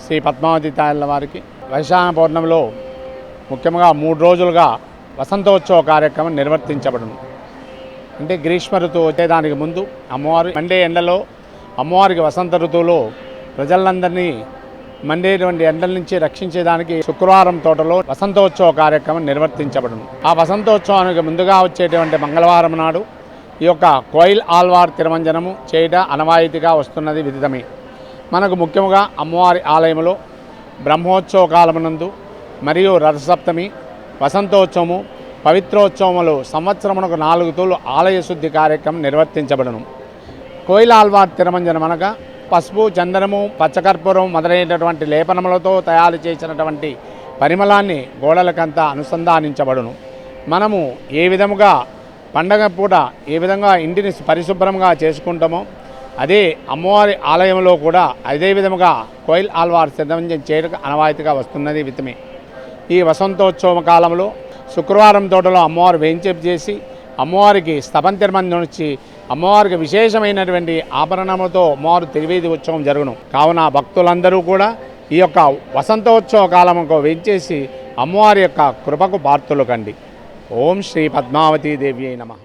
శ్రీ పద్మావతి తాయల వారికి వైశాఖ పౌర్ణమిలో ముఖ్యంగా 3 రోజులుగా వసంతోత్సవ కార్యక్రమం నిర్వర్తించబడును. అంటే గ్రీష్మ ఋతువు వచ్చేదానికి ముందు అమ్మవారు మండే ఎండలో అమ్మవారికి వసంత ఋతువులో ప్రజలందరినీ మండేటువంటి ఎండల నుంచి రక్షించేదానికి శుక్రవారం తోటలో వసంతోత్సవ కార్యక్రమం నిర్వర్తించబడును. ఆ వసంతోత్సవానికి ముందుగా వచ్చేటువంటి మంగళవారం నాడు ఈ యొక్క కోయిల్ ఆల్వార్ తిరుమంజనము చేయట అనవాయితీగా వస్తున్నది విదితమే. మనకు ముఖ్యంగా అమ్మవారి ఆలయంలో బ్రహ్మోత్సవ కాలమునందు మరియు రథసప్తమి, వసంతోత్సవము, పవిత్రోత్సవములు సంవత్సరమునకు 4 తూర్లు ఆలయ శుద్ధి కార్యక్రమం నిర్వర్తించబడును. కోయిల్ ఆల్వార్ తిరుమంజనం అనగా పసుపు, చందనము, పచ్చకర్పూరం మొదలైనటువంటి లేపనములతో తయారు చేసినటువంటి పరిమళాన్ని గోడలకంతా అనుసంధానించబడును. మనము ఏ విధముగా పండగ పూట ఏ విధంగా ఇంటిని పరిశుభ్రంగా చేసుకుంటామో అదే అమ్మవారి ఆలయంలో కూడా అదే విధముగా కోయిల్ ఆల్వార్ తిరుమంజనం చేయక అనవాయితీగా వస్తున్నది వితమే. ఈ వసంతోత్సవ కాలంలో శుక్రవారం తోటలో అమ్మవారు వేంచేపు చేసి అమ్మవారికి స్తపన తిరుమంజనం వచ్చి అమ్మవారికి విశేషమైనటువంటి ఆభరణములతో అమ్మవారు తిరువీధి ఉత్సవం జరుగును. కావున భక్తులందరూ కూడా ఈ యొక్క వసంతోత్సవ కాలముకు వేంచేసి అమ్మవారి యొక్క కృపకు పాత్రులు కండి. ఓం శ్రీ పద్మావతీ దేవ్యై నమః.